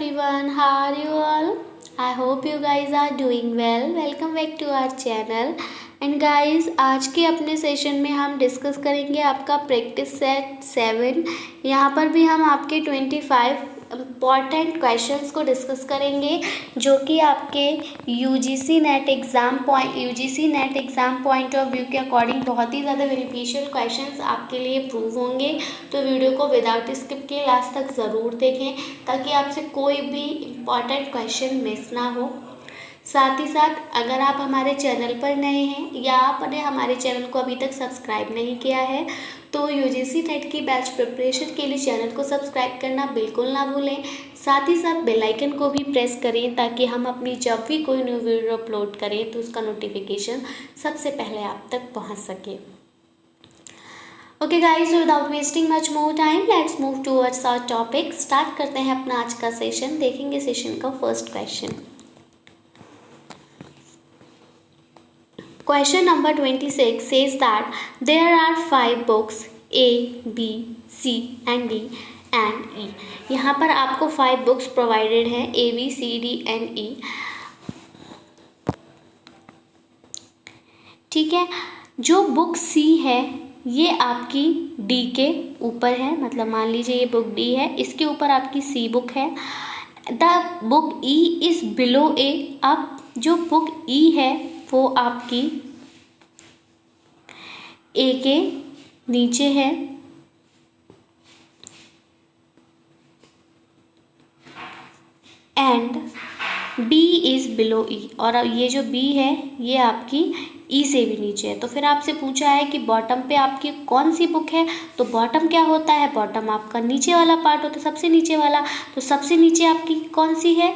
everyone, how are you all? I hope you guys are doing well. Welcome back to our channel. And guys, आज के अपने session में हम discuss करेंगे आपका प्रैक्टिस सेट 7। यहाँ पर भी हम आपके 25 इम्पॉर्टेंट क्वेश्चंस को डिस्कस करेंगे जो कि आपके UGC net exam point of view के अकॉर्डिंग बहुत ही ज़्यादा बेनिफिशियल क्वेश्चंस आपके लिए प्रूव होंगे। तो वीडियो को विदाउट स्किप के लास्ट तक ज़रूर देखें ताकि आपसे कोई भी इम्पॉर्टेंट क्वेश्चन मिस ना हो। साथ ही साथ अगर आप हमारे चैनल पर नए हैं या आपने हमारे चैनल को अभी तक सब्सक्राइब नहीं किया है तो यूजीसी नेट की बैच प्रिपरेशन के लिए चैनल को सब्सक्राइब करना बिल्कुल ना भूलें। साथ ही साथ बेल आइकन को भी प्रेस करें ताकि हम अपनी जब भी कोई न्यू वीडियो अपलोड करें तो उसका नोटिफिकेशन सबसे पहले आप तक पहुंच सके। Okay guys, without wasting much more time let's move towards our topic. Start करते हैं अपना आज का सेशन। देखेंगे सेशन का first question. Question number 26 says that there are 5 books A, B, C and D and E। यहाँ पर आपको 5 बुक्स प्रोवाइडेड हैं A, B, C, D and E। ठीक है, जो बुक C है ये आपकी D के ऊपर है, मतलब मान लीजिए ये बुक D है, इसके ऊपर आपकी C बुक है। The book E is below A। अब जो बुक E है वो आपकी ए के नीचे है एंड बी इज़ बिलो ई, और ये जो बी है ये आपकी ई से भी नीचे है। तो फिर आपसे पूछा है कि बॉटम पे आपकी कौन सी बुक है। तो बॉटम क्या होता है, बॉटम आपका नीचे वाला पार्ट होता है, सबसे नीचे वाला। तो सबसे नीचे आपकी कौन सी है,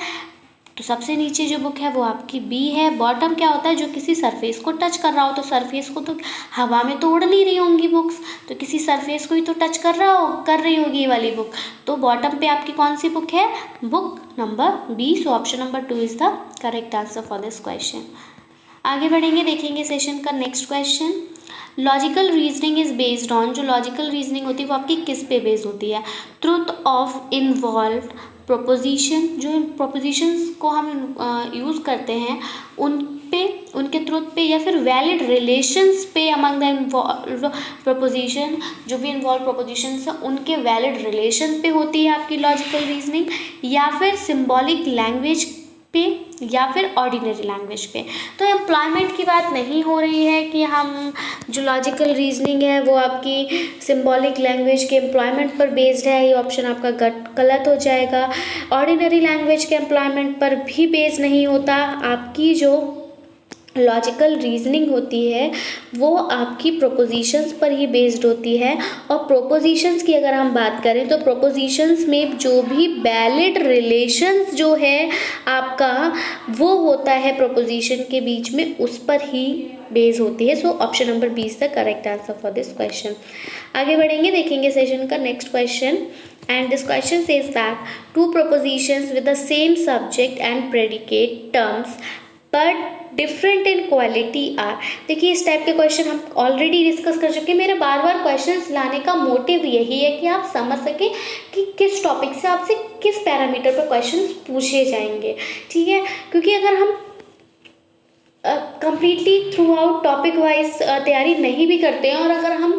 तो सबसे नीचे जो बुक है वो आपकी बी है। बॉटम क्या होता है, जो किसी सरफेस को टच कर रहा हो। तो सरफेस को तो हवा में तो उड़ नहीं रही होंगी बुक्स, तो किसी सरफेस को ही तो टच कर रही होगी ये वाली बुक। तो बॉटम पे आपकी कौन सी बुक है, book number B. So option number 2 is the correct answer for this question. आगे बढ़ेंगे, देखेंगे सेशन का next question. Logical reasoning is based on, जो लॉजिकल रीजनिंग होती है वो आपकी किस पे बेस्ड होती है। ट्रुथ ऑफ इन्वॉल्व प्रोपोजिशन, जो इन प्रोपोजिशंस को हम यूज़ करते हैं उन पे, उनके ट्रुथ पे, या फिर वैलिड रिलेशंस पे अमंग द इन्वॉल्व प्रोपोजिशन। जो भी इन्वॉल्व प्रोपोजिशंस हैं उनके वैलिड रिलेशन पे होती है आपकी लॉजिकल रीजनिंग, या फिर सिम्बॉलिक लैंग्वेज पे, या फिर ऑर्डिनरी लैंग्वेज पे। तो एम्प्लॉयमेंट की बात नहीं हो रही है कि हम जो लॉजिकल रीजनिंग है वो आपकी सिंबॉलिक लैंग्वेज के एम्प्लॉयमेंट पर बेस्ड है, ये ऑप्शन आपका गलत हो जाएगा। ऑर्डिनरी लैंग्वेज के एम्प्लॉयमेंट पर भी बेस्ड नहीं होता। आपकी जो लॉजिकल रीजनिंग होती है वो आपकी प्रोपोजिशंस पर ही बेस्ड होती है। और प्रोपोजिशंस की अगर हम बात करें तो प्रोपोजिशंस में जो भी वैलिड रिलेशंस जो है आपका वो होता है प्रोपोजिशन के बीच में, उस पर ही बेस होती है। सो option number B is the correct answer for this question. आगे बढ़ेंगे, देखेंगे सेशन का next question. And this question says that two propositions with the same subject and predicate terms but different in quality are. देखिए, इस type के question हम already discuss कर चुके हैं। मेरे बार बार क्वेश्चंस लाने का मोटिव यही है कि आप समझ सकें कि किस टॉपिक से आपसे किस पैरामीटर पर क्वेश्चंस पूछे जाएंगे। ठीक है, क्योंकि अगर हम completely through out topic wise तैयारी नहीं भी करते हैं और अगर हम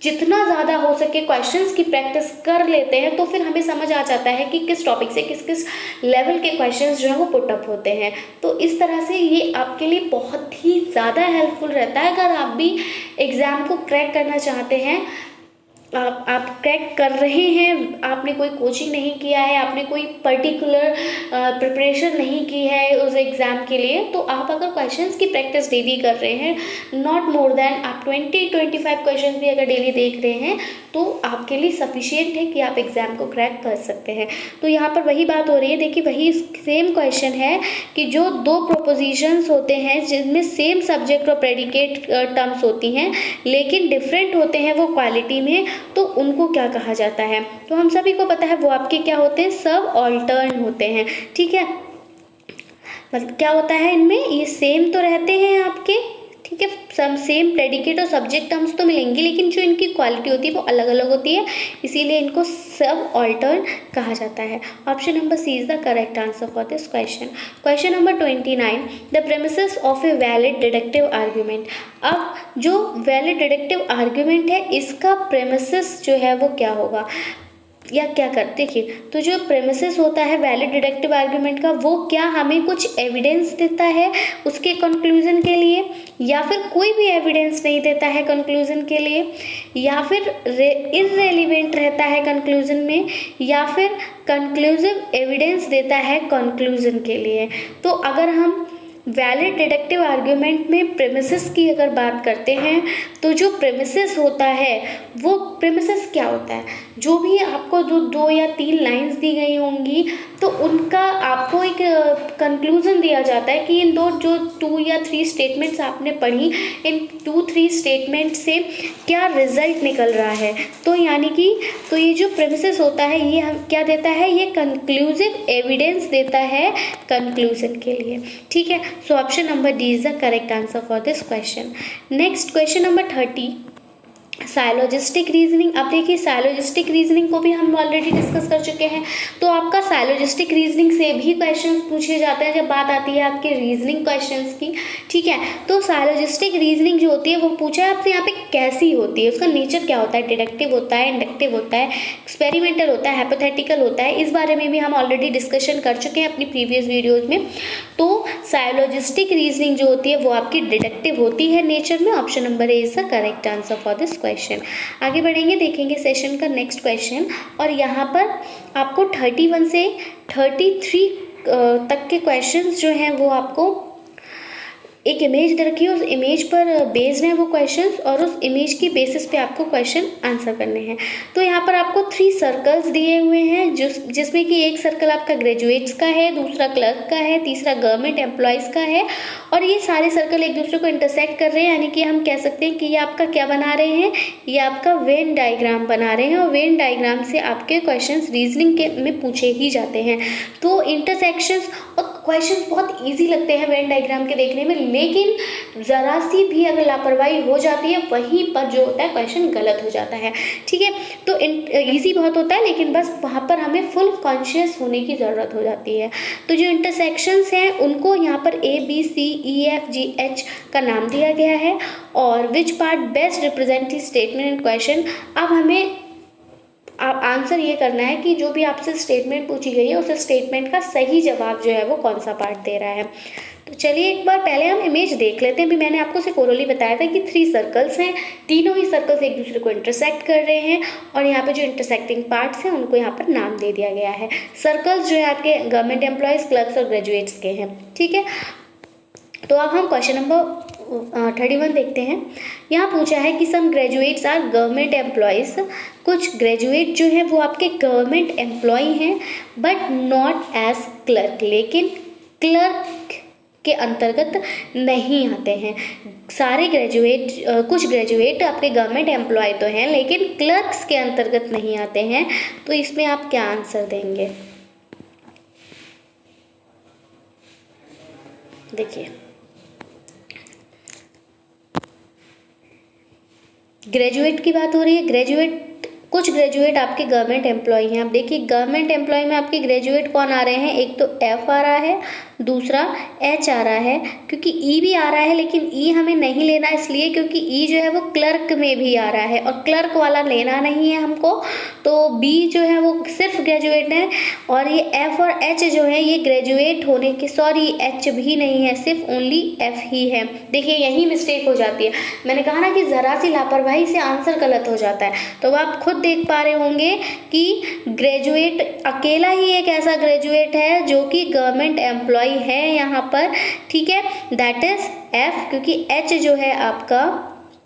जितना ज़्यादा हो सके क्वेश्चंस की प्रैक्टिस कर लेते हैं तो फिर हमें समझ आ जाता है कि किस टॉपिक से किस किस लेवल के क्वेश्चंस जो है वो पुटअप होते हैं। तो इस तरह से ये आपके लिए बहुत ही ज़्यादा हेल्पफुल रहता है। अगर आप भी एग्ज़ाम को क्रैक करना चाहते हैं, आप क्रैक कर रहे हैं, आपने कोई कोचिंग नहीं किया है, आपने कोई पर्टिकुलर प्रिपरेशन नहीं की है उस एग्ज़ाम के लिए, तो आप अगर क्वेश्चंस की प्रैक्टिस डेली कर रहे हैं, नॉट मोर देन आप 20-25 क्वेश्चंस भी अगर डेली देख रहे हैं तो आपके लिए सफिशिएंट है कि आप एग्ज़ाम को क्रैक कर सकते हैं। तो यहाँ पर वही बात हो रही है, देखिए वही सेम क्वेश्चन है कि जो दो प्रोपोजिशंस होते हैं जिनमें सेम सब्जेक्ट और प्रेडिकेट टर्म्स होती हैं लेकिन डिफरेंट होते हैं वो क्वालिटी में, तो उनको क्या कहा जाता है। तो हम सभी को पता है वो आपके क्या होते हैं, सब ऑल्टर्न होते हैं। ठीक है, मतलब क्या होता है इनमें, ये सेम तो रहते हैं आपके, ठीक है, सम सेम प्रेडिकेट और सब्जेक्ट टर्म्स तो मिलेंगी, लेकिन जो इनकी क्वालिटी होती है वो अलग अलग होती है, इसीलिए इनको सब ऑल्टर्न कहा जाता है। Option number C is the correct answer for this question. Question number 29, the premises of a valid deductive argument. अब जो वैलिड डिडक्टिव आर्ग्यूमेंट है इसका प्रेमिसेस जो है वो क्या होगा या क्या कर, देखिए तो जो प्रेमिसेस होता है वैलिड डिडक्टिव आर्ग्यूमेंट का, वो क्या हमें कुछ एविडेंस देता है उसके कंक्लूजन के लिए, या फिर कोई भी एविडेंस नहीं देता है कंक्लूजन के लिए, या फिर इररेलेवेंट रहता है कंक्लूजन में, या फिर कंक्लूसिव एविडेंस देता है कंक्लूजन के लिए। तो अगर हम वैलिड डिडक्टिव आर्ग्यूमेंट में प्रेमिसेस की अगर बात करते हैं तो जो प्रेमिसेस होता है वो प्रेमिसेस क्या होता है, जो भी आपको दो या तीन लाइंस दी गई होंगी तो उनका आपको एक कंक्लूजन दिया जाता है कि इन दो जो 2 या 3 स्टेटमेंट्स आपने पढ़ी, इन 2-3 स्टेटमेंट से क्या रिजल्ट निकल रहा है। तो यानी कि तो ये जो प्रेमिसेस होता है ये हम क्या देता है, ये कंक्लूसिव एविडेंस देता है कंक्लूजन के लिए। ठीक है, सो option number D is the correct answer for this question. Next question number 30, syllogistic reasoning. अब देखिए साइलोजिस्टिक रीजनिंग को भी हम ऑलरेडी डिस्कस कर चुके हैं, तो आपका साइलोजिस्टिक रीजनिंग से भी क्वेश्चंस पूछे जाते हैं जब बात आती है आपके रीजनिंग क्वेश्चंस की। ठीक है, तो साइलोजिस्टिक रीजनिंग जो होती है वो पूछा है आपसे यहाँ पे कैसी होती है, उसका नेचर क्या होता है, डिडक्टिव होता है, इंडक्टिव होता है, एक्सपेरिमेंटल होता है, हाइपोथेटिकल होता है, इस बारे में भी हम ऑलरेडी डिस्कशन कर चुके हैं अपनी प्रीवियस वीडियोज़ में। तो साइलोजिस्टिक रीजनिंग जो होती है वो आपकी डिडक्टिव होती है नेचर में। Option number A is the correct answer for this question. आगे बढ़ेंगे, देखेंगे सेशन का नेक्स्ट क्वेश्चन, और यहाँ पर आपको 31 से 33 तक के क्वेश्चंस जो हैं वो आपको एक इमेज दे रखी है, उस इमेज पर बेस्ड हैं वो क्वेश्चंस, और उस इमेज की बेसिस पे आपको क्वेश्चन आंसर करने हैं। तो यहाँ पर आपको 3 सर्कल्स दिए हुए हैं, जिसमें कि एक सर्कल आपका ग्रेजुएट्स का है, दूसरा क्लर्क का है, तीसरा गवर्नमेंट एम्प्लॉयज़ का है, और ये सारे सर्कल एक दूसरे को इंटरसेक्ट कर रहे हैं, यानी कि हम कह सकते हैं कि ये आपका क्या बना रहे हैं, ये आपका वेन डायग्राम बना रहे हैं, और वेन डायग्राम से आपके क्वेश्चंस रीजनिंग के में पूछे ही जाते हैं। तो इंटरसेक्शंस और क्वेश्चंस बहुत इजी लगते हैं वेन डायग्राम के देखने में, लेकिन ज़रा सी भी अगर लापरवाही हो जाती है वहीं पर जो होता है क्वेश्चन गलत हो जाता है। ठीक है, तो इजी बहुत होता है, लेकिन बस वहाँ पर हमें फुल कॉन्शियस होने की ज़रूरत हो जाती है। तो जो इंटरसेक्शंस हैं उनको यहाँ पर ABCEFGH का नाम दिया गया है, और which part best represent statement and question. अब हमें आप आंसर ये करना है कि जो भी आपसे स्टेटमेंट पूछी गई है उस स्टेटमेंट का सही जवाब जो है वो कौन सा पार्ट दे रहा है। तो चलिए एक बार पहले हम इमेज देख लेते हैं। अभी मैंने आपको सिर्फ ओरली बताया था कि 3 सर्कल्स हैं, तीनों ही सर्कल्स एक दूसरे को इंटरसेक्ट कर रहे हैं, और यहाँ पे जो इंटरसेक्टिंग पार्ट्स हैं उनको यहाँ पर नाम दे दिया गया है। सर्कल्स जो है आपके गवर्नमेंट एम्प्लॉयज़, क्लर्क्स और ग्रेजुएट्स के हैं। ठीक है, तो अब हम क्वेश्चन नंबर 31 देखते हैं। यहाँ पूछा है कि सम ग्रेजुएट्स आर गवर्नमेंट एम्प्लॉयज़। कुछ ग्रेजुएट जो हैं वो आपके गवर्नमेंट एम्प्लॉय हैं, बट नॉट एज क्लर्क, लेकिन क्लर्क के अंतर्गत नहीं आते हैं। सारे ग्रेजुएट कुछ ग्रेजुएट आपके गवर्नमेंट एम्प्लॉय तो हैं, लेकिन क्लर्क्स के अंतर्गत नहीं आते हैं। तो इसमें आप क्या आंसर देंगे? देखिए, ग्रेजुएट की बात हो रही है। कुछ ग्रेजुएट आपके गवर्नमेंट एम्प्लॉय हैं। अब देखिए गवर्नमेंट एम्प्लॉय में आपके ग्रेजुएट कौन आ रहे हैं, एक तो F आ रहा है, दूसरा H आ रहा है, क्योंकि E भी आ रहा है, लेकिन E हमें नहीं लेना इसलिए क्योंकि E जो है वो क्लर्क में भी आ रहा है, और क्लर्क वाला लेना नहीं है हमको। तो B जो है वो सिर्फ ग्रेजुएट है, और ये F और H जो है ये ग्रेजुएट होने के, सॉरी H भी नहीं है, सिर्फ ओनली F ही है। देखिए यही मिस्टेक हो जाती है, मैंने कहा ना कि ज़रा सी लापरवाही से आंसर गलत हो जाता है। तो आप खुद देख पा रहे होंगे कि ग्रेजुएट अकेला ही एक ऐसा ग्रेजुएट है जो कि गवर्नमेंट एम्प्लॉय है यहाँ पर। ठीक है, दैट इज F, क्योंकि H जो है आपका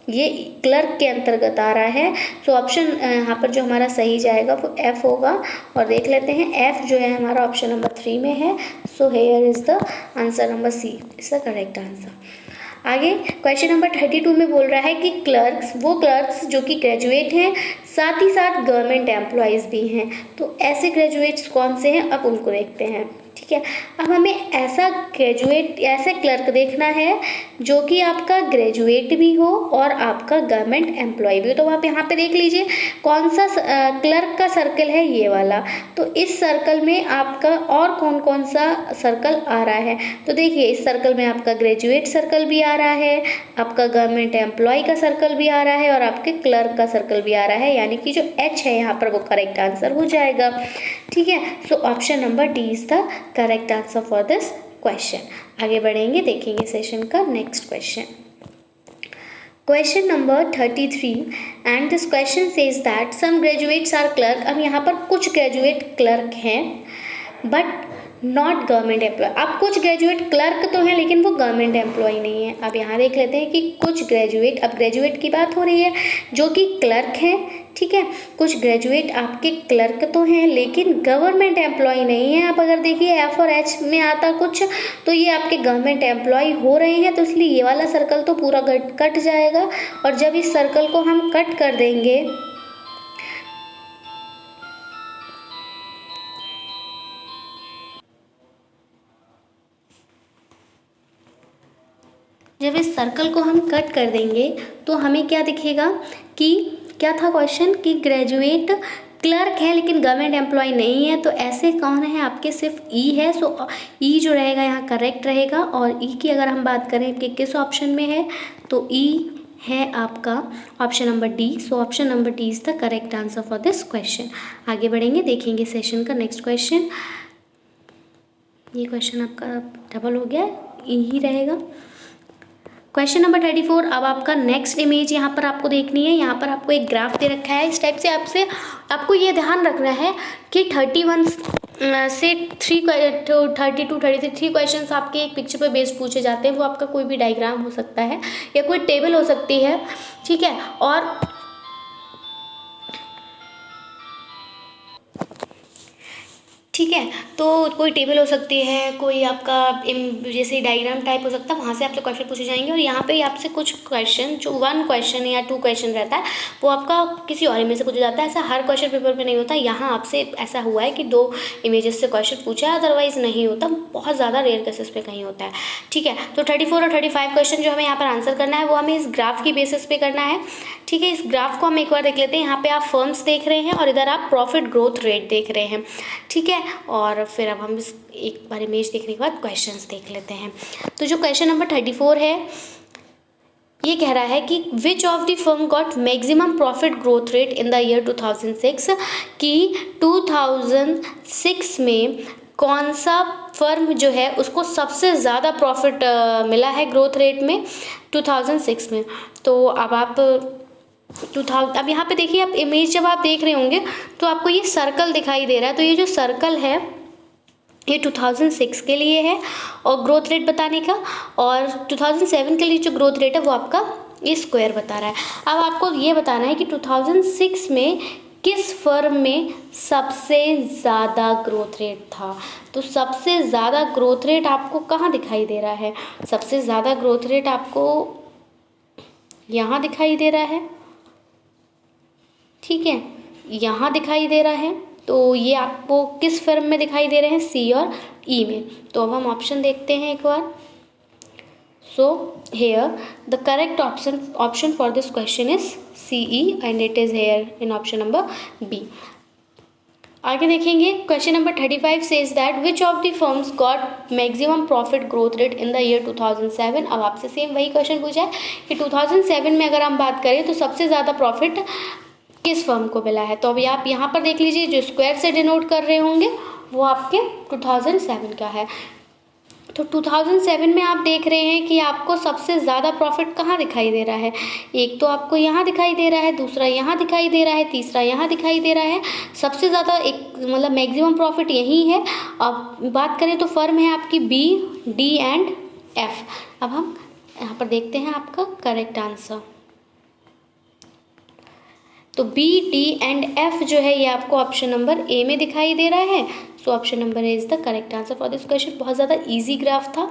ये क्लर्क के अंतर्गत आ रहा है। सो ऑप्शन यहाँ पर जो हमारा सही जाएगा वो F होगा, और देख लेते हैं F जो है हमारा ऑप्शन नंबर 3 में है। So here is the answer number C is the correct answer. आगे क्वेश्चन नंबर 32 में बोल रहा है कि क्लर्क्स, वो क्लर्क्स जो कि ग्रेजुएट हैं, साथ ही साथ गवर्नमेंट एम्प्लॉयज़ भी हैं। तो ऐसे ग्रेजुएट्स कौन से हैं, अब उनको देखते हैं। ठीक ठीक है। अब हमें ऐसा क्लर्क देखना है जो कि आपका ग्रेजुएट भी हो और आपका गवर्नमेंट एम्प्लॉय भी हो। तो आप यहाँ पे देख लीजिए कौन सा क्लर्क का सर्कल है, ये वाला। तो इस सर्कल में आपका और कौन कौन सा सर्कल आ रहा है, तो देखिए इस सर्कल में आपका ग्रेजुएट सर्कल भी आ रहा है, आपका गवर्नमेंट एम्प्लॉय का सर्कल भी आ रहा है और आपके क्लर्क का सर्कल भी आ रहा है, यानी कि जो एच है यहाँ पर वो करेक्ट आंसर हो जाएगा। ठीक है, सो option number D is the correct answer for this question. आगे बढ़ेंगे, देखेंगे सेशन का next question. Question number 33 and this question says that some graduates are clerk. अब यहाँ पर कुछ ग्रेजुएट क्लर्क हैं बट नॉट गवर्नमेंट एम्प्लॉय। अब कुछ ग्रेजुएट क्लर्क तो हैं लेकिन वो गवर्नमेंट एम्प्लॉय नहीं है। अब यहाँ देख लेते हैं कि कुछ ग्रेजुएट, अब ग्रेजुएट की बात हो रही है जो कि क्लर्क हैं, ठीक है। कुछ ग्रेजुएट आपके क्लर्क तो हैं लेकिन गवर्नमेंट एम्प्लॉय नहीं है। आप अगर देखिए एफ और एच में आता कुछ तो ये आपके गवर्नमेंट एम्प्लॉय हो रहे हैं, तो इसलिए ये वाला सर्कल तो पूरा कट जाएगा। और जब इस सर्कल को हम कट कर देंगे तो हमें क्या दिखेगा कि क्या था क्वेश्चन कि ग्रेजुएट क्लर्क है लेकिन गवर्नमेंट एम्प्लॉय नहीं है। तो ऐसे कौन है आपके, सिर्फ ई है। सो ई जो रहेगा यहाँ करेक्ट रहेगा। और ई की अगर हम बात करें कि किस ऑप्शन में है, तो ई है आपका option number D. So option number D is the correct answer for this question. आगे बढ़ेंगे, देखेंगे सेशन का नेक्स्ट क्वेश्चन। ये क्वेश्चन आपका डबल हो गया, ई ही रहेगा। Question number 34। अब आपका नेक्स्ट इमेज यहाँ पर आपको देखनी है। यहाँ पर आपको एक ग्राफ दे रखा है। इस टाइप से आपको ये ध्यान रखना है कि 31 से 32-33 क्वेश्चंस आपके एक पिक्चर पे बेस्ड पूछे जाते हैं। वो आपका कोई भी डायग्राम हो सकता है या कोई टेबल हो सकती है, ठीक है। और ठीक है, तो कोई टेबल हो सकती है, कोई आपका जैसे डायग्राम टाइप हो सकता है, वहाँ से आपसे क्वेश्चन पूछे जाएंगे। और यहाँ पे आपसे कुछ क्वेश्चन जो 1 क्वेश्चन या 2 क्वेश्चन रहता है वो आपका किसी और इमेज से पूछा जाता है। ऐसा हर क्वेश्चन पेपर में नहीं होता। यहाँ आपसे ऐसा हुआ है कि 2 इमेजेस से क्वेश्चन पूछा है, अदरवाइज नहीं होता। बहुत ज़्यादा रेयर केसेस पे कहीं होता है, ठीक है। तो 34 और 35 क्वेश्चन जो हमें यहाँ पर आंसर करना है वो हमें इस ग्राफ की बेसिस पे करना है, ठीक है। इस ग्राफ को हम एक बार देख लेते हैं। यहाँ पे आप फर्म्स देख रहे हैं और इधर आप प्रॉफिट ग्रोथ रेट देख रहे हैं, ठीक है। और फिर अब हम इस एक बार इमेज देखने के बाद क्वेश्चंस देख लेते हैं। तो जो क्वेश्चन नंबर 34 है ये कह रहा है कि विच of the firm got maximum profit growth rate in the year 2006, कि 2006 में कौन सा फर्म जो है उसको सबसे ज़्यादा प्रॉफिट मिला है ग्रोथ रेट में 2006 में। तो अब आप अब यहाँ पे देखिए, आप इमेज जब आप देख रहे होंगे तो आपको ये सर्कल दिखाई दे रहा है। तो ये जो सर्कल है ये 2006 के लिए है और ग्रोथ रेट बताने का, और 2007 के लिए जो ग्रोथ रेट है वो आपका ये स्क्वायर बता रहा है। अब आपको ये बताना है कि 2006 में किस फर्म में सबसे ज़्यादा ग्रोथ रेट था। तो सबसे ज़्यादा ग्रोथ रेट आपको कहाँ दिखाई दे रहा है? सबसे ज़्यादा ग्रोथ रेट आपको यहाँ दिखाई दे रहा है, ठीक है, यहाँ दिखाई दे रहा है। तो ये आपको किस फर्म में दिखाई दे रहे हैं? सी और ई में। तो अब हम ऑप्शन देखते हैं एक बार। So here the correct option for this question is C E and it is here in option number B. आगे देखेंगे, question number 35 says that which of the firms got maximum profit growth rate in the year 2007। अब आपसे same वही question पूछा है कि 2007 में अगर हम बात करें तो सबसे ज़्यादा प्रॉफिट किस फर्म को मिला है। तो अभी आप यहाँ पर देख लीजिए, जो स्क्वायर से डिनोट कर रहे होंगे वो आपके 2007 का है। तो 2007 में आप देख रहे हैं कि आपको सबसे ज़्यादा प्रॉफिट कहाँ दिखाई दे रहा है? एक तो आपको यहाँ दिखाई दे रहा है, दूसरा यहाँ दिखाई दे रहा है, तीसरा यहाँ दिखाई दे रहा है। सबसे ज़्यादा एक मतलब मैक्सिमम प्रॉफिट यही है। अब बात करें तो फर्म है आपकी बी, डी एंड एफ। अब हम यहाँ पर देखते हैं आपका करेक्ट आंसर। तो बी, डी एंड एफ जो है ये आपको ऑप्शन नंबर ए में दिखाई दे रहा है। सो option number A is the correct answer for this question. बहुत ज़्यादा इजी ग्राफ था,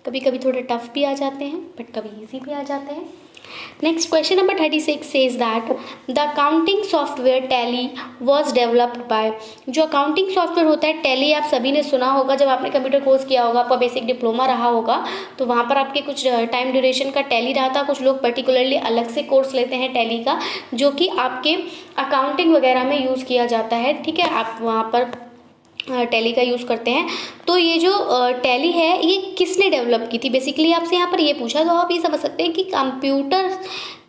कभी कभी थोड़े टफ भी आ जाते हैं बट कभी इजी भी आ जाते हैं। Next question number 36 says that the accounting software tally was developed by. जो अकाउंटिंग सॉफ्टवेयर होता है टैली, आप सभी ने सुना होगा, जब आपने कंप्यूटर कोर्स किया होगा, आपका बेसिक डिप्लोमा रहा होगा, तो वहाँ पर आपके कुछ टाइम ड्यूरेशन का टैली रहा था। कुछ लोग पर्टिकुलरली अलग से कोर्स लेते हैं टैली का, जो कि आपके अकाउंटिंग वगैरह में यूज़ किया जाता है। ठीक है, आप वहाँ पर टैली का यूज़ करते हैं। तो ये जो टैली है ये किसने डेवलप की थी, बेसिकली आपसे यहाँ पर ये पूछा, तो आप ये समझ सकते हैं कि कंप्यूटर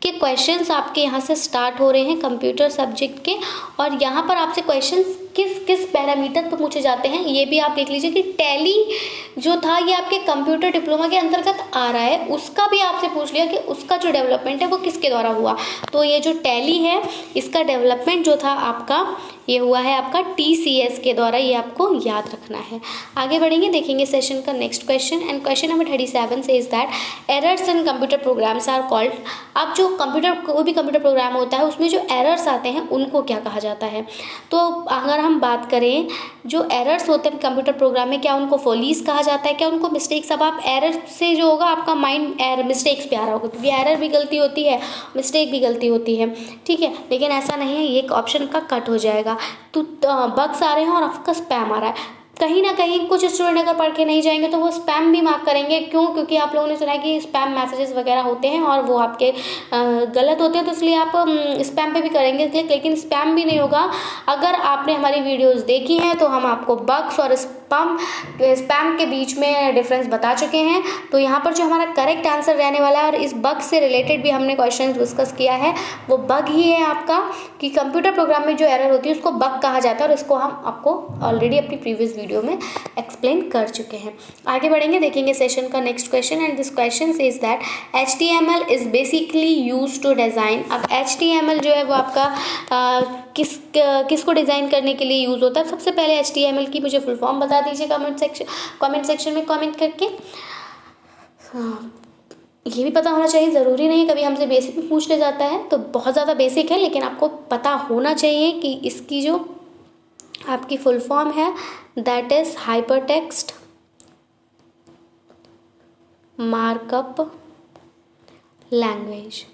के क्वेश्चंस आपके यहाँ से स्टार्ट हो रहे हैं, कंप्यूटर सब्जेक्ट के, और यहाँ पर आपसे क्वेश्चंस किस किस पैरामीटर पर पूछे जाते हैं ये भी आप देख लीजिए कि टैली जो था ये आपके कंप्यूटर डिप्लोमा के अंतर्गत आ रहा है, उसका भी आपसे पूछ लिया कि उसका जो डेवलपमेंट है वो किसके द्वारा हुआ। तो ये जो टैली है इसका डेवलपमेंट जो था आपका ये हुआ है आपका TCS के द्वारा, ये आपको याद रखना है। आगे बढ़ेंगे, देखेंगे सेशन का next question and question number 37 says that errors in computer programs are called. अब जो कंप्यूटर कोई भी कंप्यूटर प्रोग्राम होता है उसमें जो एरर्स आते हैं उनको क्या कहा जाता है। तो अगर हम बात करें जो एरर्स होते हैं कंप्यूटर प्रोग्राम में, क्या उनको फोलीज कहा जाता है, क्या उनको मिस्टेक्स। अब आप एरर से जो होगा आपका माइंड एरर मिस्टेक्स पे आ रहा होगा, क्योंकि एरर भी गलती होती है, मिस्टेक भी गलती होती है। ठीक है, लेकिन ऐसा नहीं है, ये एक ऑप्शन का कट हो जाएगा। तो बग्स आ रहे हैं और आपका स्पैम आ रहा है, कहीं ना कहीं कुछ स्टूडेंट अगर पढ़ के नहीं जाएंगे तो वो स्पैम भी मार्क करेंगे। क्यों? क्योंकि आप लोगों ने सुना है कि स्पैम मैसेजेस वगैरह होते हैं और वो आपके गलत होते हैं, तो इसलिए आप स्पैम पे भी करेंगे। लेकिन स्पैम भी नहीं होगा। अगर आपने हमारी वीडियोस देखी हैं तो हम आपको बग्स और स्पैम के बीच में डिफरेंस बता चुके हैं। तो यहाँ पर जो हमारा करेक्ट आंसर रहने वाला है, और इस बग से रिलेटेड भी हमने क्वेश्चन डिस्कस किया है, वो बग ही है आपका कि कंप्यूटर प्रोग्राम में जो एरर होती है उसको बग कहा जाता है, और इसको हम आपको ऑलरेडी अपनी प्रीवियस वीडियो में एक्सप्लेन कर चुके हैं। आगे बढ़ेंगे, देखेंगे सेशन का next question and this question is that HTML is basically use to design. अब HTML जो है वो आपका किसको डिज़ाइन करने के लिए यूज़ होता है। सबसे पहले HTML की मुझे फुल फॉर्म बता दीजिए कमेंट सेक्शन में कमेंट करके। ये भी पता होना चाहिए, ज़रूरी नहीं कभी हमसे बेसिक भी पूछ ले जाता है, तो बहुत ज़्यादा बेसिक है, लेकिन आपको पता होना चाहिए कि इसकी जो आपकी फुल फॉर्म है that is hypertext markup language.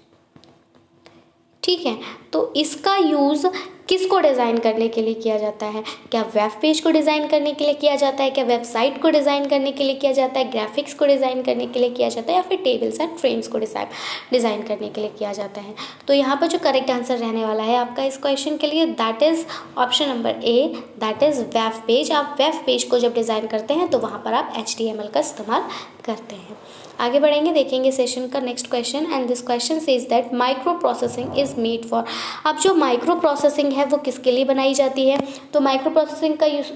ठीक है, तो इसका यूज़ किसको डिज़ाइन करने के लिए किया जाता है। क्या वेब पेज को डिज़ाइन करने के लिए किया जाता है, क्या वेबसाइट को डिज़ाइन करने के लिए किया जाता है, ग्राफिक्स को डिज़ाइन करने के लिए किया जाता है, या फिर टेबल्स एंड फ्रेम्स को डिज़ाइन करने के लिए किया जाता है। तो यहाँ पर जो करेक्ट आंसर रहने वाला है आपका इस क्वेश्चन के लिए that is option number A, that is web page. आप वेब पेज को जब डिज़ाइन करते हैं तो वहाँ पर आप HTML का इस्तेमाल करते हैं। आगे बढ़ेंगे, देखेंगे सेशन का next question and this question says that micro processing is made for. अब जो माइक्रो प्रोसेसिंग है वो किसके लिए बनाई जाती है। तो माइक्रो प्रोसेसिंग का यूज़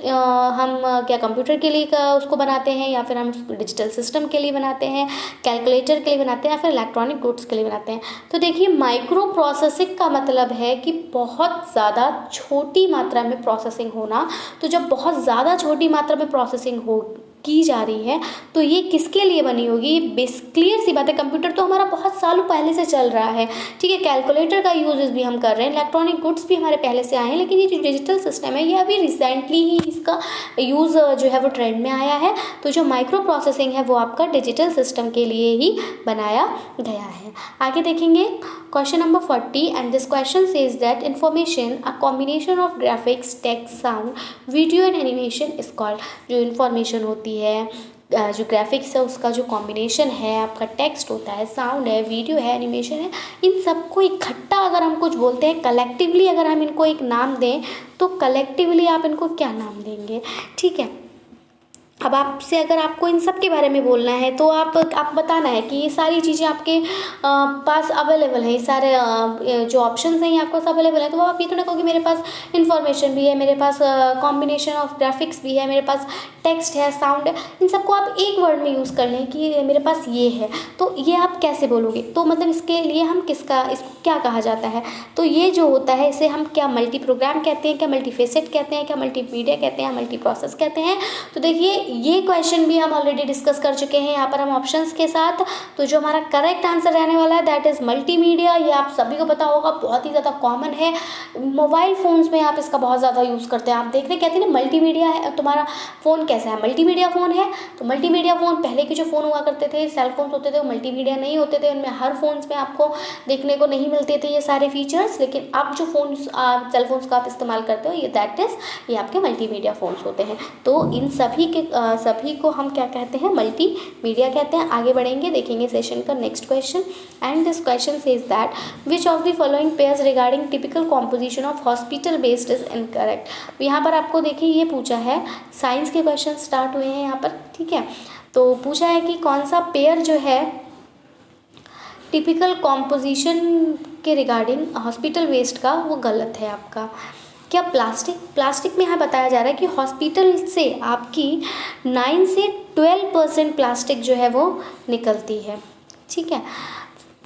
हम क्या कंप्यूटर के लिए उसको बनाते हैं, या फिर हम डिजिटल सिस्टम के लिए बनाते हैं, कैलकुलेटर के लिए बनाते हैं, या फिर इलेक्ट्रॉनिक गुड्स के लिए बनाते हैं। तो देखिए माइक्रो प्रोसेसिंग का मतलब है कि बहुत ज़्यादा छोटी मात्रा में प्रोसेसिंग होना। तो जब बहुत ज़्यादा छोटी मात्रा में प्रोसेसिंग की जा रही है तो ये किसके लिए बनी होगी। क्लियर सी बात है, कंप्यूटर तो हमारा बहुत सालों पहले से चल रहा है। ठीक है, कैलकुलेटर का यूजेस भी हम कर रहे हैं, इलेक्ट्रॉनिक गुड्स भी हमारे पहले से आए हैं, लेकिन ये जो डिजिटल सिस्टम है ये अभी रिसेंटली ही इसका यूज़ जो है वो ट्रेंड में आया है। तो जो माइक्रो प्रोसेसिंग है वो आपका डिजिटल सिस्टम के लिए ही बनाया गया है। आगे देखेंगे question number 40 and this question says that information a combination of graphics, text, sound, video and animation is called. जो इन्फॉर्मेशन होती है, जो ग्राफिक्स है उसका जो कॉम्बिनेशन है, आपका टेक्स्ट होता है, साउंड है, वीडियो है, एनिमेशन है, इन सबको इकट्ठा अगर हम कुछ बोलते हैं, कलेक्टिवली अगर हम इनको एक नाम दें तो कलेक्टिवली आप इनको क्या नाम देंगे। ठीक है, अब आपसे अगर आपको इन सब के बारे में बोलना है तो आप बताना है कि ये सारी चीज़ें आपके पास अवेलेबल है, ये सारे जो ऑप्शंस हैं ये आपके पास अवेलेबल है। तो आप ये तो ना कहो कि मेरे पास इन्फॉर्मेशन भी है, मेरे पास कॉम्बिनेशन ऑफ ग्राफिक्स भी है, मेरे पास टेक्स्ट है, साउंड है, इन सबको आप एक वर्ड में यूज़ कर लें कि मेरे पास ये है। तो ये आप कैसे बोलोगे। तो मतलब इसके लिए हम इसको क्या कहा जाता है। तो ये जो होता है इसे हम क्या मल्टी प्रोग्राम कहते हैं, क्या मल्टीफेसेट कहते हैं, क्या मल्टीमीडिया कहते हैं, मल्टी प्रोसेस कहते हैं। तो देखिए ये क्वेश्चन भी हम ऑलरेडी डिस्कस कर चुके हैं यहाँ पर हम ऑप्शंस के साथ। तो जो हमारा करेक्ट आंसर रहने वाला है दैट इज़ मल्टीमीडिया। ये आप सभी को पता होगा, बहुत ही ज़्यादा कॉमन है, मोबाइल फ़ोन्स में आप इसका बहुत ज़्यादा यूज़ करते हैं। आप देख रहे कहते हैं ना मल्टीमीडिया है, तुम्हारा फ़ोन कैसा है, मल्टीमीडिया फ़ोन है। तो मल्टीमीडिया फ़ोन, पहले के जो फ़ोन हुआ करते थे, सेल फोन्स होते थे, वो मल्टीमीडिया नहीं होते थे, उनमें हर फोन्स में आपको देखने को नहीं मिलते थे ये सारे फीचर्स। लेकिन अब जो फ़ोन सेल फोन्स का आप इस्तेमाल करते हो, ये दैट इज़ ये आपके मल्टीमीडिया फ़ोन्स होते हैं। तो इन सभी को हम क्या कहते हैं, मल्टीमीडिया कहते हैं। आगे बढ़ेंगे, देखेंगे सेशन का next question. And this question says that which of the following pairs regarding typical composition of hospital based is incorrect. यहाँ पर आपको देखिए ये पूछा है, साइंस के क्वेश्चन स्टार्ट हुए हैं यहाँ पर, ठीक है। तो पूछा है कि कौन सा पेयर जो है टिपिकल कॉम्पोजिशन के रिगार्डिंग हॉस्पिटल वेस्ट का वो गलत है आपका। क्या प्लास्टिक में यहाँ बताया जा रहा है कि हॉस्पिटल से आपकी 9 से 12% प्लास्टिक जो है वो निकलती है, ठीक है।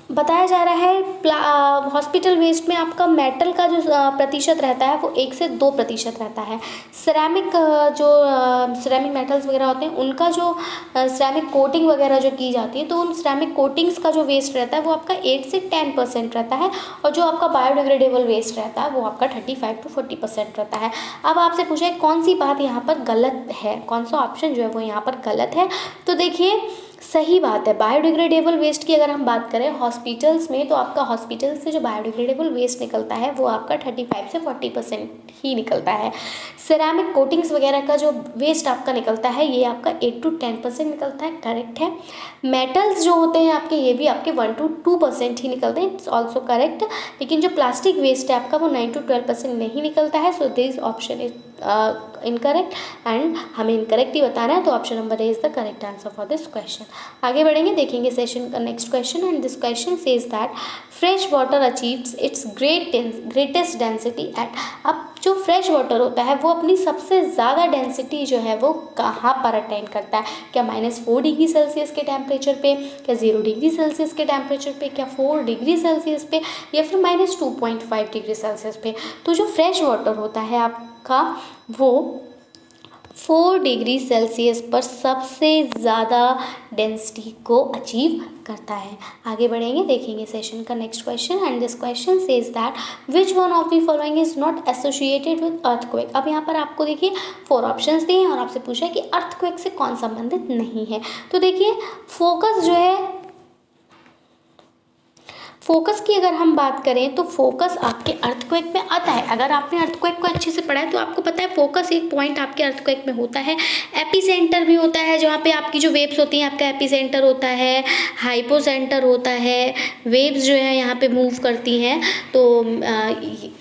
बताया जा रहा है हॉस्पिटल वेस्ट में आपका मेटल का जो प्रतिशत रहता है वो 1 से 2% रहता है। सिरेमिक सिरेमिक मेटल्स वगैरह होते हैं, उनका जो सिरेमिक कोटिंग वगैरह जो की जाती है, तो उन सिरेमिक कोटिंग्स का जो वेस्ट रहता है वो आपका 8 से 10% रहता है। और जो आपका बायोडिग्रेडेबल वेस्ट रहता है वो आपका 35 to 40% रहता है। अब आपसे पूछा है कौन सी बात यहाँ पर गलत है, कौन सा ऑप्शन जो है वो यहाँ पर गलत है। तो देखिए सही बात है, बायोडिग्रेडेबल वेस्ट की अगर हम बात करें हॉस्पिटल्स में, तो आपका हॉस्पिटल से जो बायोडिग्रेडेबल वेस्ट निकलता है वो आपका 35 से 40% ही निकलता है। सिरेमिक कोटिंग्स वगैरह का जो वेस्ट आपका निकलता है ये आपका 8 to 10% निकलता है, करेक्ट है। मेटल्स जो होते हैं आपके, ये भी आपके 1 to 2% ही निकलते हैं, इट्स ऑल्सो करेक्ट। लेकिन जो प्लास्टिक वेस्ट है आपका वो 9 to 12% नहीं निकलता है। So this option is incorrect and हमें इनकरेक्ट ही बताना है। तो option number A is the correct answer for this question. आगे बढ़ेंगे, देखेंगे सेशन का next question. And this question says that fresh water achieves it's greatest density at. अब जो फ्रेश वाटर होता है वो अपनी सबसे ज़्यादा डेंसिटी जो है वो कहाँ पर अटेंड करता है? क्या -4 डिग्री सेल्सियस के टेम्परेचर पे, क्या 0 डिग्री सेल्सियस के टेम्परेचर पे, क्या 4 डिग्री सेल्सियस पे, या फिर -2.5 डिग्री सेल्सियस पे? तो जो फ्रेश वाटर होता है आपका वो 4 डिग्री सेल्सियस पर सबसे ज़्यादा डेंसिटी को अचीव करता है। आगे बढ़ेंगे, देखेंगे सेशन का next question. And this question says that which one of the following is not associated with earthquake. अब यहाँ पर आपको देखिए 4 ऑप्शंस दिए हैं और आपसे पूछा है कि अर्थक्वेक से कौन संबंधित नहीं है। तो देखिए फोकस जो है, फोकस की अगर हम बात करें तो फोकस आपके अर्थक्वेक में आता है। अगर आपने अर्थक्वेक को अच्छे से पढ़ा है तो आपको पता है फोकस एक पॉइंट आपके अर्थक्वेक में होता है। एपिसेंटर भी होता है, जहाँ पे आपकी जो वेव्स होती हैं आपका एपिसेंटर होता है, हाइपोसेंटर होता है, वेव्स जो है यहाँ पे मूव करती हैं। तो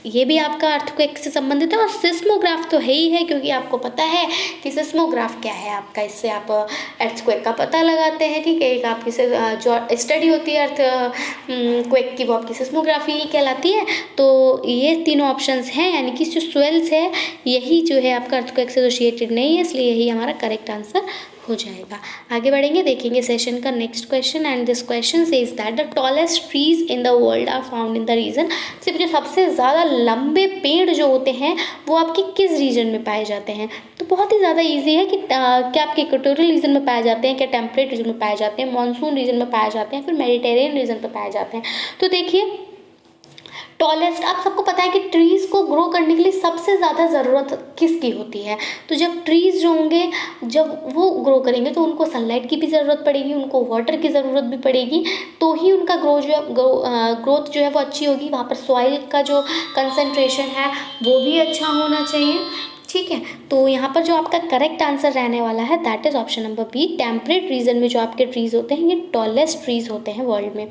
ये भी आपका अर्थक्वेक से संबंधित है। और सिस्मोग्राफ तो है ही है, क्योंकि आपको पता है कि सिस्मोग्राफ क्या है आपका, इससे आप अर्थक्वेक का पता लगाते हैं, ठीक है। एक आपकी जो स्टडी होती है अर्थ क्वेक की वो आपकी सिस्मोग्राफी ही कहलाती है। तो ये तीनों ऑप्शंस हैं, यानी कि जो स्वेल्स है यही जो है आपका अर्थक्वेक से एसोसिएटेड नहीं है, इसलिए यही हमारा करेक्ट आंसर हो जाएगा। आगे बढ़ेंगे, देखेंगे सेशन का next question. And this question says that the tallest trees in the world are found in the region. सिर्फ जो सबसे ज़्यादा लंबे पेड़ जो होते हैं वो आपके किस रीजन में पाए जाते हैं? तो बहुत ही ज़्यादा ईजी है कि क्या आपके इक्वेटोरियल रीजन में पाए जाते हैं, क्या टेम्परेट रीजन में पाए जाते हैं, मानसून रीजन में पाए जाते हैं, फिर मेडिटेरियन रीजन पर पाए जाते हैं। तो देखिए टॉलेस्ट, आप सबको पता है कि ट्रीज़ को ग्रो करने के लिए सबसे ज़्यादा ज़रूरत किसकी होती है? तो जब ट्रीज़ जो होंगे, जब वो ग्रो करेंगे तो उनको सनलाइट की भी ज़रूरत पड़ेगी, उनको वाटर की ज़रूरत भी पड़ेगी, तो ही उनका ग्रोथ जो है वो अच्छी होगी। वहाँ पर सॉइल का जो कंसंट्रेशन है वो भी अच्छा होना चाहिए, ठीक है। तो यहाँ पर जो आपका करेक्ट आंसर रहने वाला है that is option number B. Temperate region में जो आपके ट्रीज़ होते हैं ये टॉलेस्ट ट्रीज़ होते हैं वर्ल्ड में,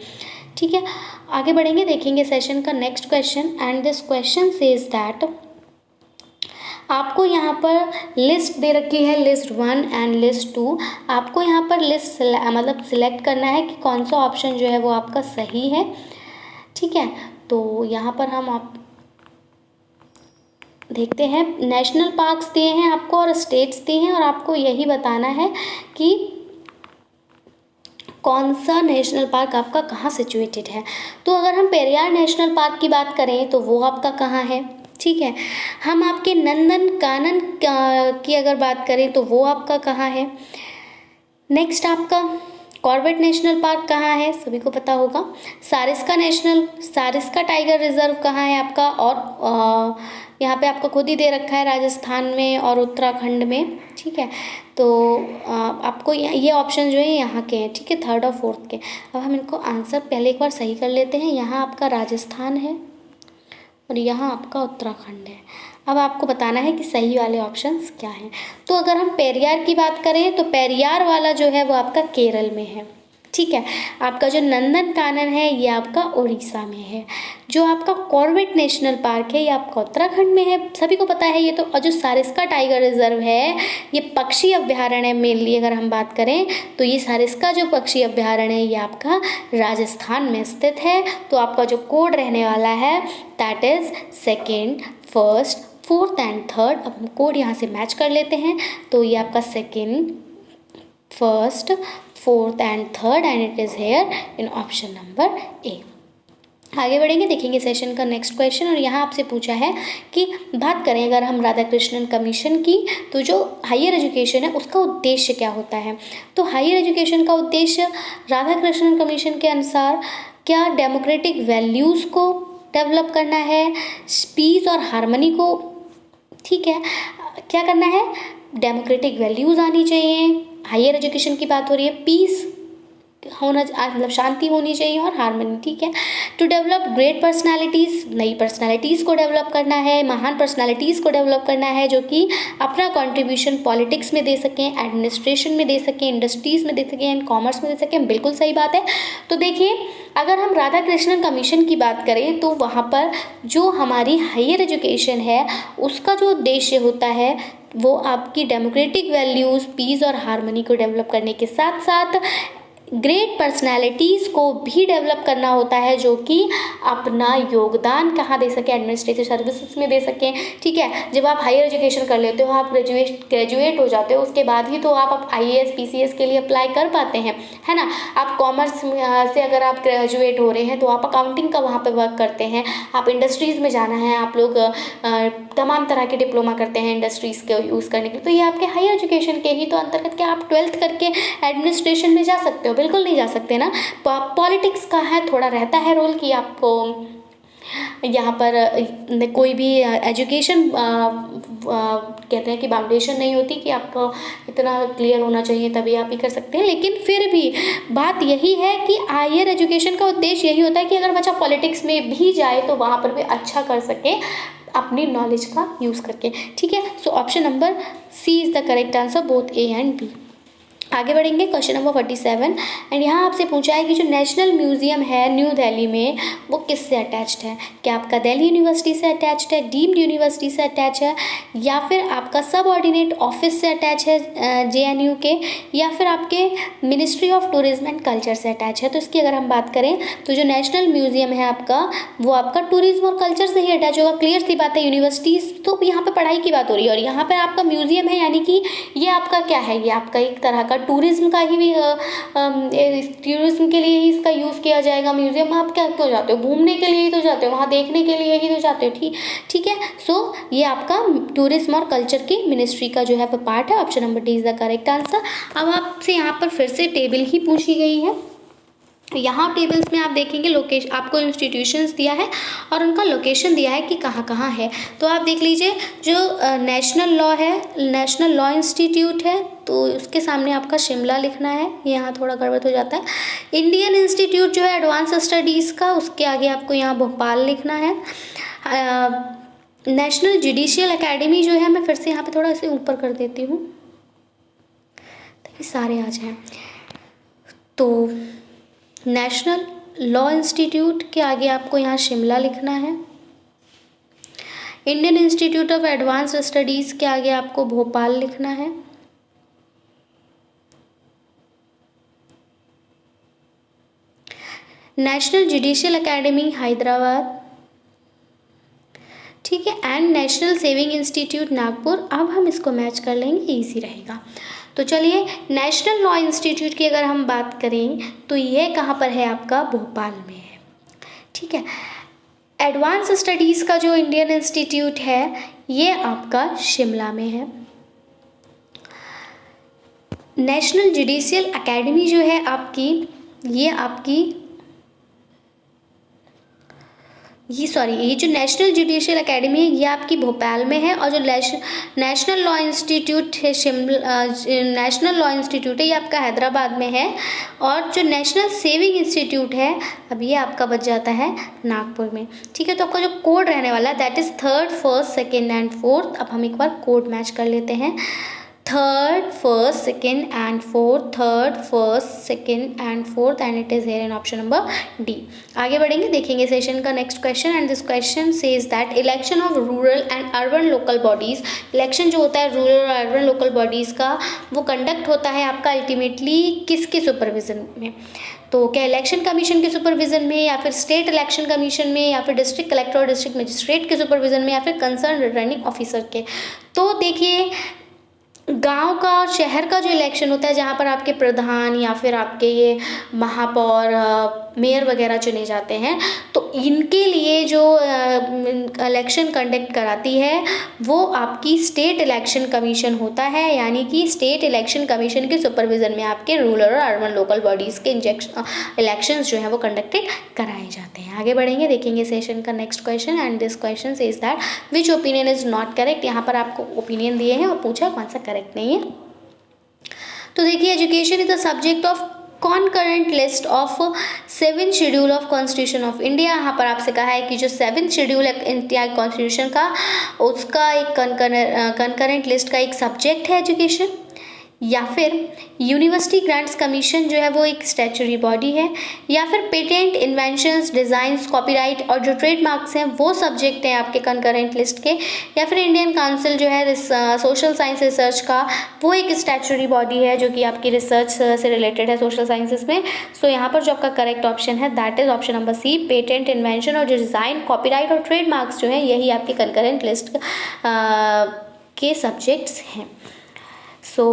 ठीक है। आगे बढ़ेंगे, देखेंगे सेशन का next question. And this question says that आपको यहाँ पर लिस्ट दे रखी है, लिस्ट 1 एंड लिस्ट 2। आपको यहाँ पर लिस्ट मतलब सिलेक्ट करना है कि कौन सा ऑप्शन जो है वो आपका सही है, ठीक है। तो यहाँ पर हम आप देखते हैं, नेशनल पार्क्स दिए हैं आपको और स्टेट्स दिए हैं, और आपको यही बताना है कि कौन सा नेशनल पार्क आपका कहाँ सिचुएटेड है। तो अगर हम पेरियार नेशनल पार्क की बात करें तो वो आपका कहाँ है, ठीक है। हम आपके नंदन कानन की अगर बात करें तो वो आपका कहाँ है। नेक्स्ट आपका कॉर्बेट नेशनल पार्क कहाँ है, सभी को पता होगा। सारिस्का टाइगर रिजर्व कहाँ है आपका, और यहाँ पे आपको खुद ही दे रखा है राजस्थान में और उत्तराखंड में, ठीक है। तो आपको ये ऑप्शन जो है यहाँ के हैं, ठीक है, थर्ड और फोर्थ के। अब हम इनको आंसर पहले एक बार सही कर लेते हैं। यहाँ आपका राजस्थान है और यहाँ आपका उत्तराखंड है। अब आपको बताना है कि सही वाले ऑप्शंस क्या हैं। तो अगर हम पेरियार की बात करें तो पेरियार वाला जो है वो आपका केरल में है, ठीक है। आपका जो नंदन कानन है ये आपका उड़ीसा में है। जो आपका कॉर्बेट नेशनल पार्क है ये आपका उत्तराखंड में है, सभी को पता है ये तो। और जो सारिस्का टाइगर रिजर्व है ये पक्षी अभ्यारण्य है, मेनली अगर हम बात करें तो ये सारिस्का जो पक्षी अभ्यारण्य है ये आपका राजस्थान में स्थित है। तो आपका जो कोड रहने वाला है that is second, first, fourth and third. अब हम कोड यहाँ से मैच कर लेते हैं। तो ये आपका second, first, fourth and third and it is here in option number A. आगे बढ़ेंगे, देखेंगे सेशन का नेक्स्ट क्वेश्चन। और यहाँ आपसे पूछा है कि बात करें अगर हम राधा कृष्णन कमीशन की, तो जो हायर एजुकेशन है उसका उद्देश्य क्या होता है। तो हायर एजुकेशन का उद्देश्य राधा कृष्णन कमीशन के अनुसार क्या डेमोक्रेटिक वैल्यूज़ को डेवलप करना है, पीस और हार्मनी को, ठीक है, क्या करना है, डेमोक्रेटिक वैल्यूज़ आनी चाहिए। हायर एजुकेशन की बात हो रही है, पीस होना मतलब शांति होनी चाहिए और हार्मनी, ठीक है। टू डेवलप ग्रेट पर्सनालिटीज़, नई पर्सनालिटीज़ को डेवलप करना है, महान पर्सनालिटीज़ को डेवलप करना है जो कि अपना कंट्रीब्यूशन पॉलिटिक्स में दे सकें, एडमिनिस्ट्रेशन में दे सकें, इंडस्ट्रीज़ में दे सकें एंड कॉमर्स में दे सकें। बिल्कुल सही बात है। तो देखिए अगर हम राधा कृष्णन कमीशन की बात करें तो वहाँ पर जो हमारी हायर एजुकेशन है उसका जो उद्देश्य होता है वो आपकी डेमोक्रेटिक वैल्यूज़, पीस और हार्मनी को डेवलप करने के साथ साथ ग्रेट पर्सनालिटीज़ को भी डेवलप करना होता है जो कि अपना योगदान कहाँ दे सके, एडमिनिस्ट्रेटिव सर्विसेज में दे सकें, ठीक है। जब आप हायर एजुकेशन कर लेते हो, आप ग्रेजुएट हो जाते हो, उसके बाद ही तो आप IAS PCS के लिए अप्लाई कर पाते हैं, है ना। आप कॉमर्स से अगर आप ग्रेजुएट हो रहे हैं तो आप अकाउंटिंग का वहाँ पर वर्क करते हैं। आप इंडस्ट्रीज़ में जाना है, आप लोग तमाम तरह के डिप्लोमा करते हैं इंडस्ट्रीज़ के यूज़ करने के लिए। तो ये आपके हायर एजुकेशन के ही तो अंतर्गत क्या आप 12th करके एडमिनिस्ट्रेशन में जा सकते हो, बिल्कुल नहीं जा सकते ना। पॉलिटिक्स का है थोड़ा रहता है रोल कि आपको यहाँ पर कोई भी एजुकेशन कहते हैं कि फाउंडेशन नहीं होती कि आपको इतना क्लियर होना चाहिए तभी आप ही कर सकते हैं। लेकिन फिर भी बात यही है कि हायर एजुकेशन का उद्देश्य यही होता है कि अगर बच्चा पॉलिटिक्स में भी जाए तो वहाँ पर भी अच्छा कर सके अपनी नॉलेज का यूज़ करके, ठीक है। सो option number C is the correct answer, both A and B. आगे बढ़ेंगे, क्वेश्चन नंबर 47 एंड यहाँ आपसे पूछा है कि जो नेशनल म्यूज़ियम है न्यू दिल्ली में वो किससे अटैच्ड है। क्या आपका दिल्ली यूनिवर्सिटी से अटैच्ड है, डीम्ड यूनिवर्सिटी से अटैच है, या फिर आपका सब ऑर्डिनेट ऑफिस से अटैच है JNU के, या फिर आपके ministry of tourism and culture से अटैच है। तो इसकी अगर हम बात करें तो जो नेशनल म्यूज़ियम है आपका वो आपका टूरिज्म और कल्चर से ही अटैच होगा। क्लियर सी बात है, यूनिवर्सिटीज़ तो यहाँ पर पढ़ाई की बात हो रही है और यहाँ पर आपका म्यूज़ियम है, यानी कि ये आपका क्या है, ये आपका एक तरह का टूरिज्म का ही भी टूरिज्म के लिए ही इसका यूज़ किया जाएगा। म्यूजियम आप क्या क्यों जाते हो, घूमने के लिए ही तो जाते हो, वहाँ देखने के लिए ही तो जाते हो, ठीक है। सो ये आपका टूरिज्म और कल्चर की मिनिस्ट्री का जो है वो पार्ट है। Option number D is the correct answer. अब आपसे यहाँ पर फिर से टेबल ही पूछी गई है। यहाँ टेबल्स में आप देखेंगे लोकेशन, आपको इंस्टीट्यूशंस दिया है और उनका लोकेशन दिया है कि कहाँ कहाँ है। तो आप देख लीजिए जो नेशनल लॉ है, नेशनल लॉ इंस्टीट्यूट है, तो उसके सामने आपका शिमला लिखना है, यहाँ थोड़ा गड़बड़ हो जाता है। इंडियन इंस्टीट्यूट जो है एडवांस स्टडीज़ का, उसके आगे आपको यहाँ भोपाल लिखना है। नेशनल जुडिशियल एकेडमी जो है, मैं फिर से यहाँ पे थोड़ा इसे ऊपर कर देती हूँ ताकि सारे आ जाएँ। तो नेशनल लॉ इंस्टीट्यूट के आगे आपको यहाँ शिमला लिखना है। Indian institute of advanced studies के आगे आपको भोपाल लिखना है। नेशनल जुडिशियल एकेडमी हैदराबाद, ठीक है, and national saving institute Nagpur. अब हम इसको मैच कर लेंगे, इजी रहेगा। तो चलिए नेशनल लॉ इंस्टीट्यूट की अगर हम बात करें तो ये कहाँ पर है, आपका भोपाल में है, ठीक है। एडवांस स्टडीज़ का जो इंडियन इंस्टीट्यूट है ये आपका शिमला में है। नेशनल जुडिशियल एकेडमी जो है आपकी ये जो नेशनल जुडिशियल एकेडमी है ये आपकी भोपाल में है, और जो नेशनल लॉ इंस्टीट्यूट है नेशनल लॉ इंस्टीट्यूट है ये आपका हैदराबाद में है, और जो नेशनल सेविंग इंस्टीट्यूट है अब ये आपका बच जाता है नागपुर में। ठीक है, तो आपका जो कोड रहने वाला है that is 3rd, 1st, 2nd and 4th। अब हम एक बार कोड मैच कर लेते हैं। 3rd, 1st, 2nd and 4th, 3rd, 1st, 2nd and 4th, and it is here in option number D। आगे बढ़ेंगे, देखेंगे सेशन का next question, and this question says that election of rural and urban local bodies. Election जो होता है rural और urban local bodies का वो कंडक्ट होता है आपका अल्टीमेटली किसके सुपरविजन में? तो क्या इलेक्शन कमीशन के सुपरविजन में, या फिर स्टेट इलेक्शन कमीशन में, या फिर डिस्ट्रिक्ट कलेक्टर और डिस्ट्रिक्ट मजिस्ट्रेट के सुपरविजन में, या फिर कंसर्न रिटर्निंग ऑफिसर के? तो देखिए, गांव का और शहर का जो इलेक्शन होता है जहाँ पर आपके प्रधान या फिर आपके ये महापौर, मेयर वगैरह चुने जाते हैं, तो इनके लिए जो इलेक्शन कंडक्ट कराती है वो आपकी स्टेट इलेक्शन कमीशन होता है, यानी कि स्टेट इलेक्शन कमीशन के सुपरविजन में आपके रूरल और अर्बन लोकल बॉडीज़ के इलेक्शंस जो हैं वो कंडक्टेड कराए जाते हैं। आगे बढ़ेंगे, देखेंगे सेशन का next question, and this question is that which opinion is not correct. यहाँ पर आपको ओपिनियन दिए हैं और पूछा कौन सा करेक्ट नहीं है। तो देखिए, education is the subject of concurrent list of 7th schedule of constitution of India. यहाँ पर आपसे कहा है कि जो 7th शेड्यूल है इंडिया कॉन्स्टिट्यूशन का, उसका एक कॉन्करेंट लिस्ट का एक सब्जेक्ट है एजुकेशन, या फिर यूनिवर्सिटी ग्रांट्स कमीशन जो है वो एक स्टैच्यूटरी बॉडी है, या फिर पेटेंट, इन्वेंशंस, डिज़ाइंस, कॉपीराइट और जो ट्रेडमार्क्स हैं वो सब्जेक्ट हैं आपके कंकरेंट लिस्ट के, या फिर इंडियन काउंसिल जो है सोशल साइंस रिसर्च का वो एक स्टैच्यूटरी बॉडी है जो कि आपकी रिसर्च से रिलेटेड है सोशल साइंसेस में। सो यहाँ पर जो आपका करेक्ट ऑप्शन है that is option number C, patent, invention और जो डिज़ाइन, कॉपीराइट और ट्रेडमार्क्स जो हैं यही आपके कंकरेंट लिस्ट के सब्जेक्ट्स हैं। सो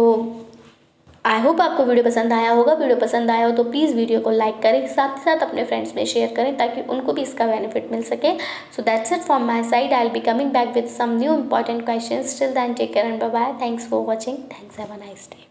आई होप आपको वीडियो पसंद आया होगा। वीडियो पसंद आया हो तो प्लीज़ वीडियो को लाइक करें, साथ ही साथ अपने फ्रेंड्स में शेयर करें ताकि उनको भी इसका बेनिफिट मिल सके। So that's it from my side. I will be coming back with some new important questions. Till then take care and bye bye. Thanks for watching. Thanks, have a nice day.